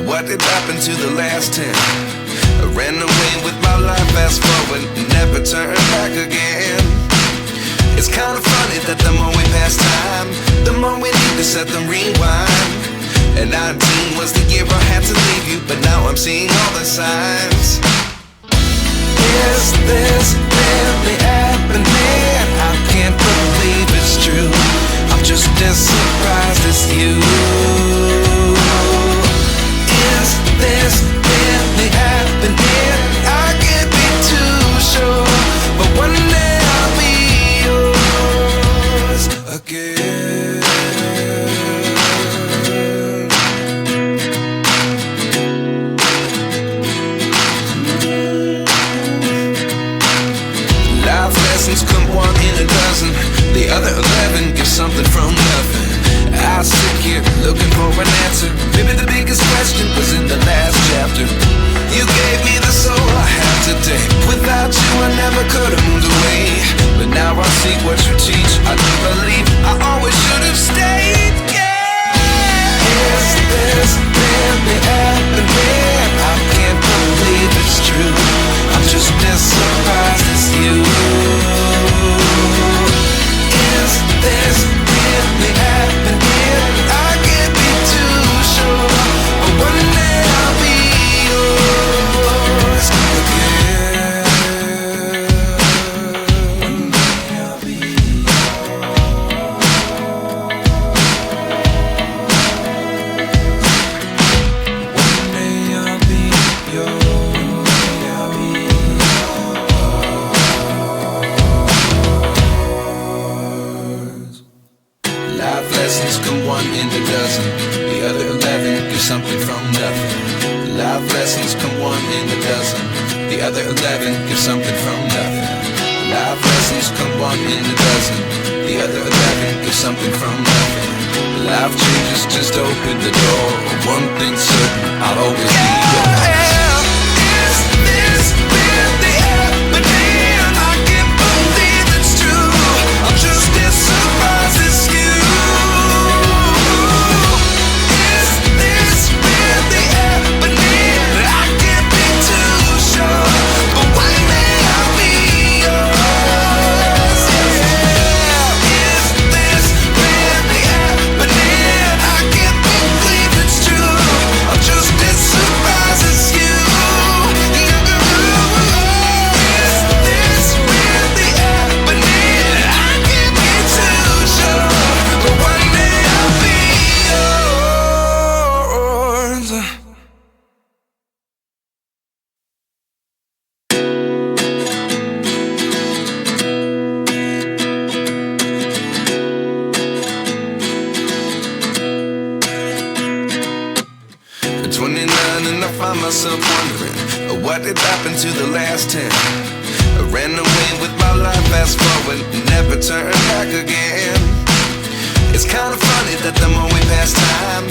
What did happen to the last 10? I ran away with my life, fast forward, never turn back again. It's kinda funny that the more we pass time, the more we need to set them rewind. And 19 was the year I had to leave you, but now I'm seeing all the signs. Is this really happening? I can't believe it's true. I'm just as surprised as you. Is this really happening? I can't be too sure, but one day I'll be yours again. Life lessons come one in a dozen. The other 11 give something from nothing. I sit here looking for an answer. Maybe the biggest question was in the last chapter. You gave me the soul I have today. Without you I never could have moved away. But now I see what you teach. I do believe I always should have stayed. Yeah. Is this really happening? I can't believe it's true. I'm just as surprised as you. Is this really happening? I can't be too sure, but one day I'll be yours again. One day I'll be yours. One day I'll be yours. Life lessons come one in a dozen. The other 11 give something from nothing. Life lessons come one in a dozen. The other 11 give something from nothing. Life lessons come one in a dozen. The other 11 give something from nothing. Life changes just open the door. One thing's certain, I'll always be yours. Is this really happening? I can't believe it's true. I'm just as surprised as you. Is this really happening? I can't be too sure, but one day I'll be yours. Yeah. Is this really happening? I can't believe it's true. I'm just as surprised as you. Is this really happening? I can't be too sure, but one day I'll be yours. At 29 and I find myself wondering, what did happen to the last 10? I ran away with my life, fast forward, never turn back again. It's kinda funny that the more we pass time,